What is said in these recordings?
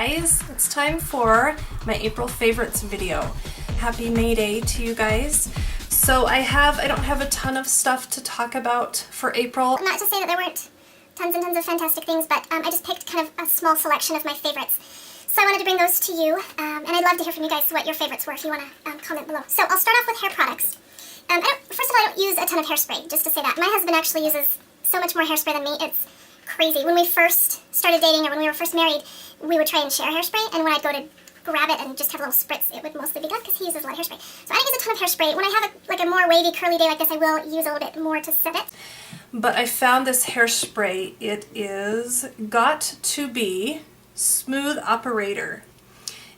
guys, it's time for my April favorites video. Happy May Day to you guys. So I don't have a ton of stuff to talk about for April. Not to say that there weren't tons and tons of fantastic things, but I just picked kind of a small selection of my favorites. So I wanted to bring those to you, and I'd love to hear from you guys what your favorites were if you want to comment below. So I'll start off with hair products. First of all, I don't use a ton of hairspray, just to say that. My husband actually uses so much more hairspray than me, it's crazy. When we first started dating, or when we were first married, we would try and share hairspray, and when I'd go to grab it and just have a little spritz, it would mostly be gone because he uses a lot of hairspray. So I don't use a ton of hairspray. When I have a more wavy, curly day like this, I will use a little bit more to set it. But I found this hairspray. It is Got To Be Smooth Operator.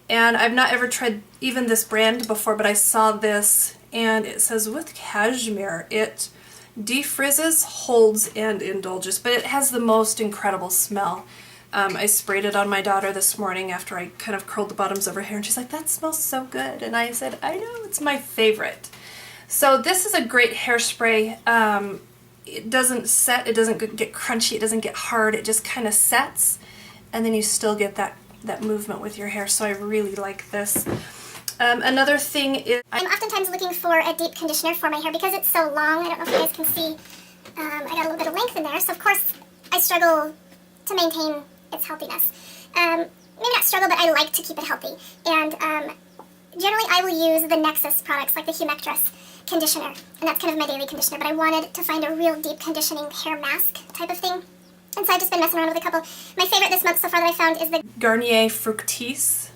And I've not ever tried even this brand before, but I saw this and it says with cashmere. It defrizzes, holds, and indulges, but it has the most incredible smell. I sprayed it on my daughter this morning after I kind of curled the bottoms of her hair, and she's like, that smells so good. And I said, I know, it's my favorite. So this is a great hairspray. It doesn't set, it doesn't get crunchy, it doesn't get hard, it just kind of sets, and then you still get that movement with your hair, so I really like this. Another thing is, I'm oftentimes looking for a deep conditioner for my hair because it's so long. I don't know if you guys can see, I got a little bit of length in there, so of course I struggle to maintain its healthiness. Maybe not struggle, but I like to keep it healthy. And generally I will use the Nexxus products, like the Humectress conditioner, and that's kind of my daily conditioner, but I wanted to find a real deep conditioning hair mask type of thing. And so I've just been messing around with a couple. My favorite this month so far that I found is the Garnier Fructis.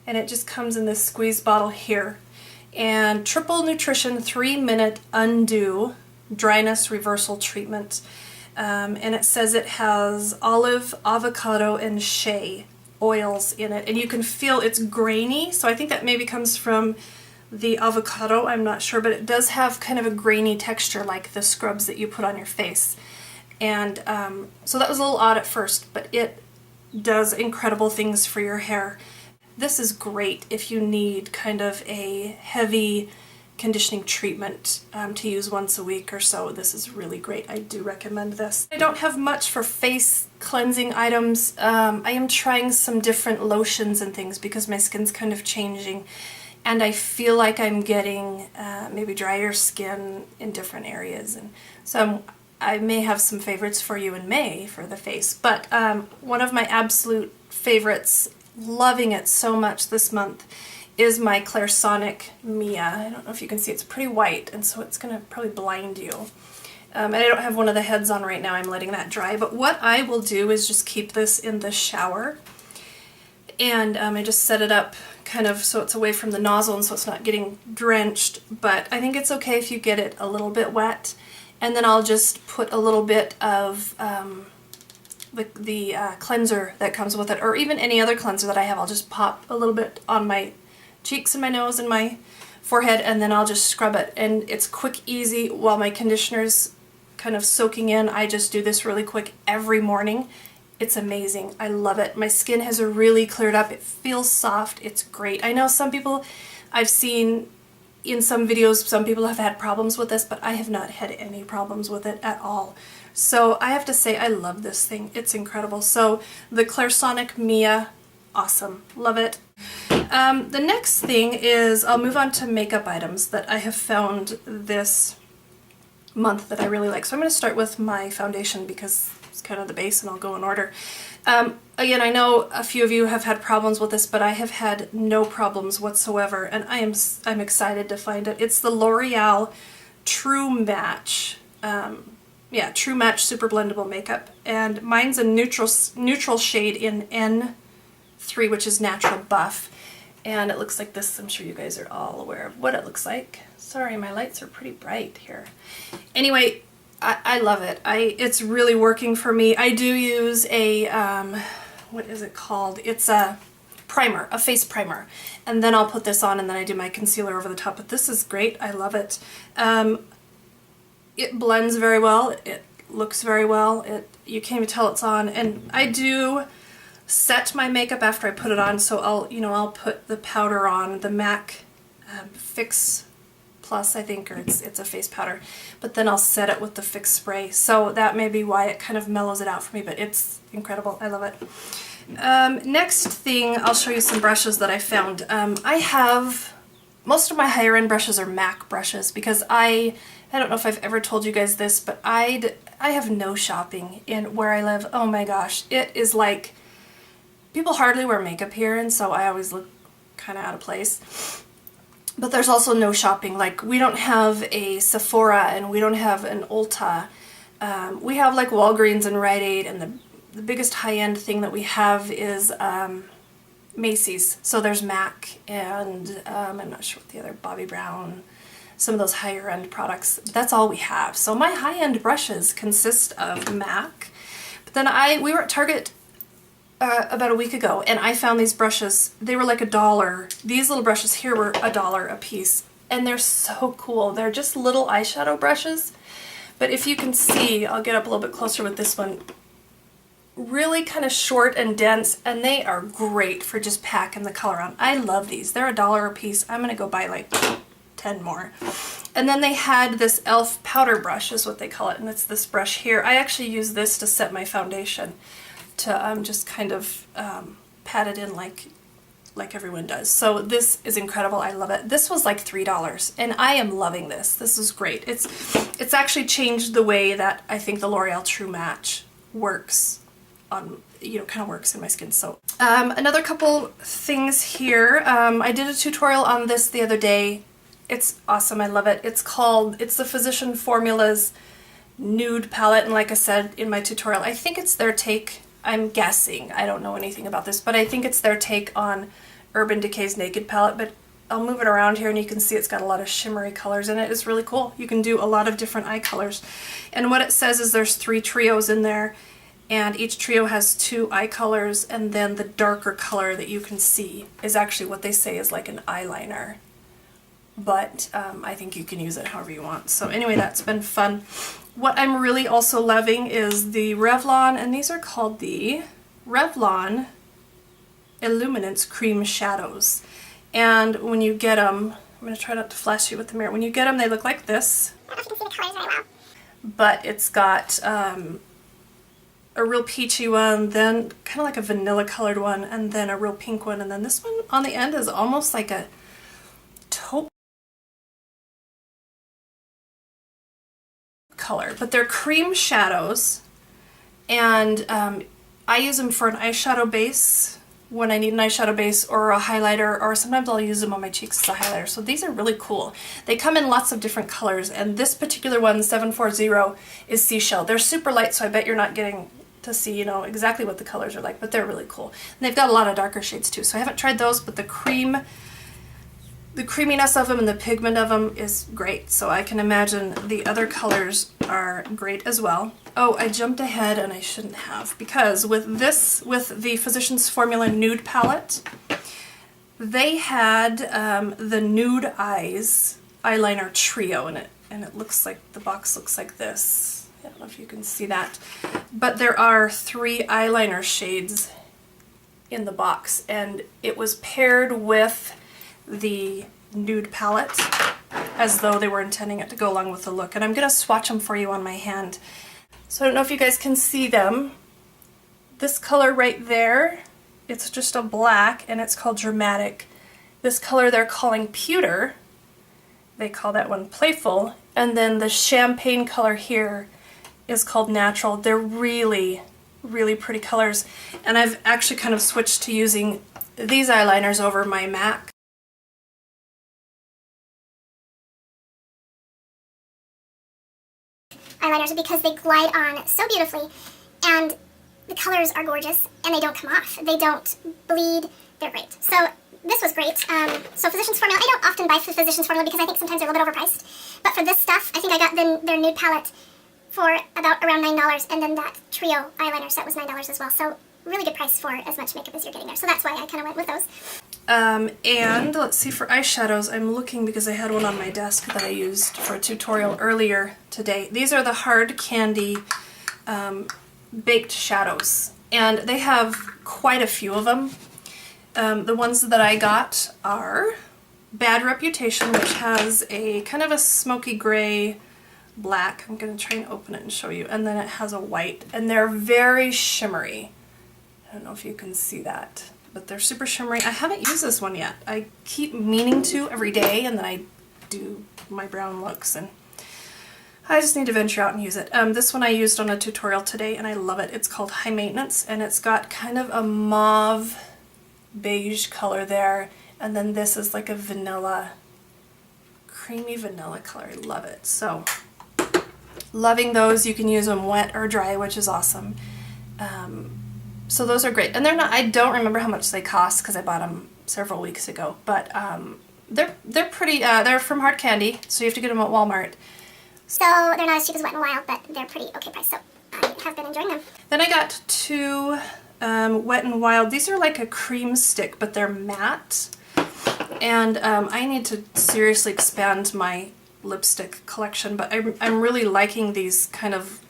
And it just comes in this squeeze bottle here. And Triple Nutrition 3-minute Undo Dryness Reversal Treatment. And it says it has olive, avocado, and shea oils in it. And you can feel it's grainy, so I think that maybe comes from the avocado, I'm not sure, but it does have kind of a grainy texture like the scrubs that you put on your face. And so that was a little odd at first, but it does incredible things for your hair. This is great if you need kind of a heavy conditioning treatment to use once a week or so. This is really great. I do recommend this. I don't have much for face cleansing items. I am trying some different lotions and things because my skin's kind of changing, and I feel like I'm getting maybe drier skin in different areas, and so I may have some favorites for you in May for the face. But one of my absolute favorites, loving it so much this month, is my Clairsonic Mia. I don't know if you can see, it's pretty white, and so it's going to probably blind you. And I don't have one of the heads on right now, I'm letting that dry. But what I will do is just keep this in the shower, and I just set it up kind of so it's away from the nozzle and so it's not getting drenched. But I think it's okay if you get it a little bit wet, and then I'll just put a little bit of the cleanser that comes with it, or even any other cleanser that I have. I'll just pop a little bit on my cheeks and my nose and my forehead, and then I'll just scrub it. And it's quick, easy, while my conditioner's kind of soaking in. I just do this really quick every morning. It's amazing. I love it. My skin has really cleared up. It feels soft. It's great. I know some people, I've seen in some videos, some people have had problems with this, but I have not had any problems with it at all. So I have to say, I love this thing. It's incredible. So the Clairsonic Mia, awesome. Love it. The next thing is, I'll move on to makeup items that I have found this month that I really like. So I'm going to start with my foundation because it's kind of the base, and I'll go in order. Again, I know a few of you have had problems with this, but I have had no problems whatsoever, and I'm excited to find it. It's the L'Oreal True Match. True Match Super Blendable Makeup, and mine's a neutral shade in N3, which is Natural Buff, and it looks like this. I'm sure you guys are all aware of what it looks like. Sorry, my lights are pretty bright here. Anyway, I love it. It's really working for me. I do use a, what is it called? It's a primer, a face primer, and then I'll put this on, and then I do my concealer over the top, but this is great. I love it. It blends very well, it looks very well, you can't even tell it's on, and I do set my makeup after I put it on, so I'll put the powder on, the MAC Fix Plus, I think, or it's a face powder, but then I'll set it with the Fix spray, so that may be why it kind of mellows it out for me, but it's incredible. I love it. Next thing, I'll show you some brushes that I found. Most of my higher end brushes are MAC brushes because I don't know if I've ever told you guys this, but I have no shopping in where I live. Oh my gosh, it is like, people hardly wear makeup here, and so I always look kind of out of place. But there's also no shopping. Like, we don't have a Sephora and we don't have an Ulta. We have like Walgreens and Rite Aid, and the biggest high-end thing that we have is Macy's. So there's MAC and I'm not sure what the other, Bobbi Brown, some of those higher end products. That's all we have. So my high-end brushes consist of MAC. But then we were at Target about a week ago, and I found these brushes. They were like $1. These little brushes here were $1 a piece, and they're so cool. They're just little eyeshadow brushes, but if you can see, I'll get up a little bit closer with this one, really kind of short and dense, and they are great for just packing the color on. I love these. They're $1 a piece. I'm gonna go buy like 10 more. And then they had this e.l.f. powder brush is what they call it, and it's this brush here. I actually use this to set my foundation, to just kind of pat it in like everyone does. So this is incredible. I love it. This was like $3, and I am loving this. This is great. It's actually changed the way that I think the L'Oreal True Match works on, kind of works in my skin. So another couple things here. I did a tutorial on this the other day. It's awesome. I love it. It's the Physician Formula's nude palette, and like I said in my tutorial, I think it's their take, I'm guessing, I don't know anything about this, but I think it's their take on Urban Decay's Naked palette. But I'll move it around here and you can see it's got a lot of shimmery colors in it. It's really cool. You can do a lot of different eye colors. And what it says is there's 3 trios in there, and each trio has 2 eye colors, and then the darker color that you can see is actually what they say is like an eyeliner. But I think you can use it however you want. So anyway, that's been fun. What I'm really also loving is the Revlon, and these are called the Revlon Illuminance Cream Shadows. And when you get them, I'm going to try not to flash you with the mirror. When you get them, they look like this. I don't know if you can see the colors very well. But it's got a real peachy one, then kind of like a vanilla colored one, and then a real pink one, and then this one on the end is almost like a taupe color. But they're cream shadows, and I use them for an eyeshadow base when I need an eyeshadow base or a highlighter, or sometimes I'll use them on my cheeks as a highlighter. So these are really cool. They come in lots of different colors, and this particular one, 740, is Seashell. They're super light, so I bet you're not getting to see, exactly what the colors are like, but they're really cool. And they've got a lot of darker shades too, so I haven't tried those, but the creaminess of them and the pigment of them is great, so I can imagine the other colors are great as well. Oh, I jumped ahead and I shouldn't have, because with the Physicians Formula Nude Palette, they had the Nude Eyes eyeliner trio in it, and it looks like, the box looks like this. I don't know if you can see that, but there are 3 eyeliner shades in the box, and it was paired with the nude palette as though they were intending it to go along with the look. And I'm going to swatch them for you on my hand. So I don't know if you guys can see them. This color right there, it's just a black, and it's called Dramatic. This color they're calling Pewter, they call that one Playful, and then the champagne color here is called Natural. They're really, really pretty colors, and I've actually kind of switched to using these eyeliners over my MAC. Eyeliners, because they glide on so beautifully, and the colors are gorgeous, and they don't come off. They don't bleed. They're great. So this was great. So Physicians Formula, I don't often buy Physicians Formula because I think sometimes they're a little bit overpriced. But for this stuff, I think I got their nude palette for around $9, and then that trio eyeliner set was $9 as well. So really good price for as much makeup as you're getting there. So that's why I kind of went with those. And let's see, for eyeshadows, I'm looking because I had one on my desk that I used for a tutorial earlier today. These are the Hard Candy baked shadows, and they have quite a few of them. The ones that I got are Bad Reputation, which has a kind of a smoky gray black. I'm going to try and open it and show you. And then it has a white, and they're very shimmery. I don't know if you can see that, but they're super shimmery. I haven't used this one yet. I keep meaning to every day, and then I do my brown looks, and I just need to venture out and use it. This one I used on a tutorial today, and I love it. It's called High Maintenance, and it's got kind of a mauve beige color there, and then this is like a vanilla, creamy vanilla color. I love it. So, loving those. You can use them wet or dry, which is awesome. So those are great, and they're not. I don't remember how much they cost because I bought them several weeks ago, but they're pretty. They're from Hard Candy, so you have to get them at Walmart. So they're not as cheap as Wet n Wild, but they're pretty okay price. So I have been enjoying them. Then I got two Wet n Wild. These are like a cream stick, but they're matte, and I need to seriously expand my lipstick collection. But I'm really liking these kind of.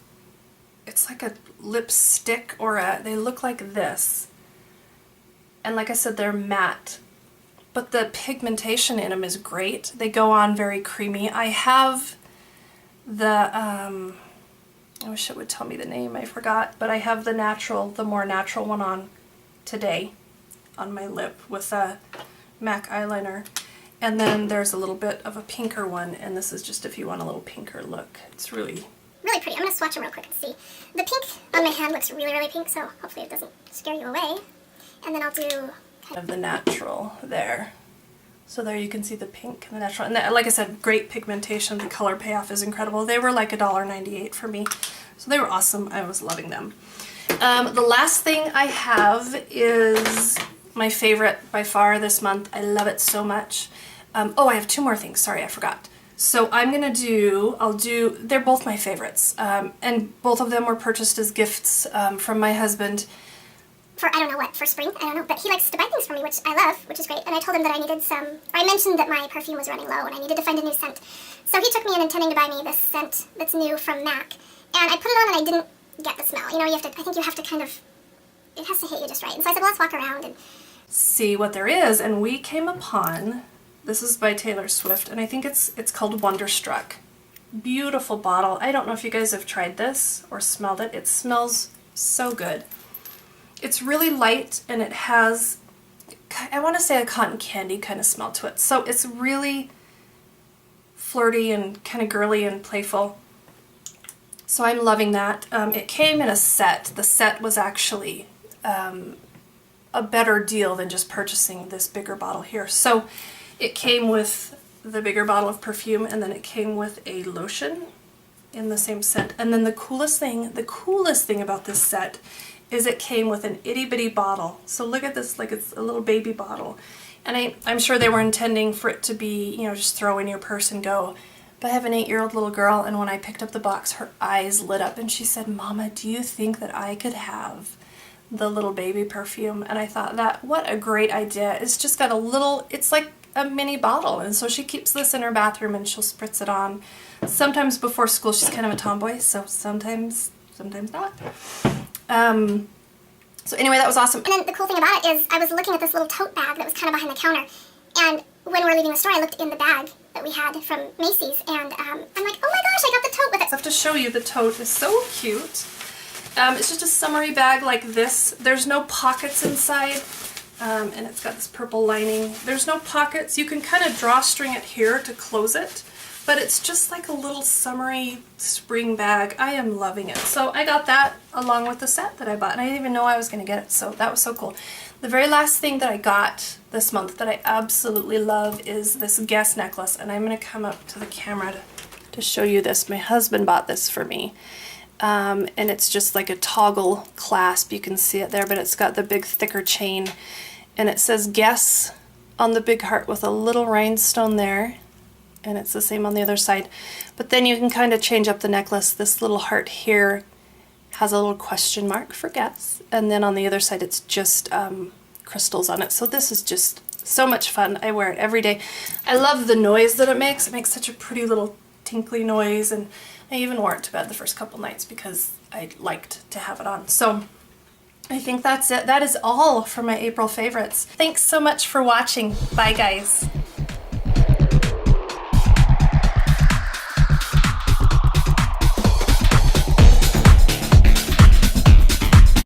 It's like a lipstick or they look like this, and like I said, they're matte, but the pigmentation in them is great. They go on very creamy. I have the I wish it would tell me the name, I forgot, but I have the more natural one on today on my lip with a MAC eyeliner, and then there's a little bit of a pinker one, and this is just if you want a little pinker look. It's really pretty. I'm going to swatch them real quick and see. The pink on my hand looks really pink, so hopefully it doesn't scare you away. And then I'll do kind of the natural there. So there you can see the pink and the natural. And like I said, great pigmentation. The color payoff is incredible. They were like $1.98 for me. So they were awesome. I was loving them. The last thing I have is my favorite by far this month. I love it so much. Oh, I have two more things. Sorry, I forgot. So they're both my favorites, and both of them were purchased as gifts from my husband. For I don't know what, for spring, I don't know, but he likes to buy things for me, which I love, which is great, and I told him that I needed some, or I mentioned that my perfume was running low and I needed to find a new scent. So he took me in intending to buy me this scent that's new from MAC, and I put it on and I didn't get the smell. You know, I think you have to kind of, it has to hit you just right. And so I said, well, let's walk around and see what there is, and we came upon, this is by Taylor Swift, and I think it's called Wonderstruck. Beautiful bottle. I don't know if you guys have tried this or smelled it. It smells so good. It's really light, and it has, I want to say, a cotton candy kind of smell to it. So it's really flirty and kind of girly and playful. So I'm loving that. It came in a set. The set was actually a better deal than just purchasing this bigger bottle here. So it came with the bigger bottle of perfume, and then it came with a lotion in the same scent. And then the coolest thing about this set is it came with an itty bitty bottle. So look at this, like it's a little baby bottle. And I'm sure they were intending for it to be, you know, just throw in your purse and go. But I have an 8-year-old little girl, and when I picked up the box, her eyes lit up and she said, "Mama, do you think that I could have the little baby perfume?" And I thought, what a great idea. It's just got it's like a mini bottle, and so she keeps this in her bathroom and she'll spritz it on. Sometimes before school, she's kind of a tomboy, so sometimes not. So anyway, that was awesome. And then the cool thing about it is I was looking at this little tote bag that was kind of behind the counter, and when we were leaving the store, I looked in the bag that we had from Macy's, and I'm like, oh my gosh, I got the tote with it. I have to show you, the tote is so cute. It's just a summery bag like this. There's no pockets inside, and it's got this purple lining. There's no pockets. You can kind of drawstring it here to close it, but it's just like a little summery spring bag. I am loving it. So I got that along with the set that I bought, and I didn't even know I was going to get it, so that was so cool. The very last thing that I got this month that I absolutely love is this Guess necklace, and I'm going to come up to the camera to show you this. My husband bought this for me, and it's just like a toggle clasp. You can see it there, but it's got the big thicker chain, and it says Guess on the big heart with a little rhinestone there, and it's the same on the other side. But then you can kind of change up the necklace. This little heart here has a little question mark for Guess, and then on the other side it's just crystals on it. So this is just so much fun. I wear it every day. I love the noise that it makes. It makes such a pretty little tinkly noise, and I even wore it to bed the first couple nights because I liked to have it on. So I think that's it. That is all for my April favorites. Thanks so much for watching. Bye guys.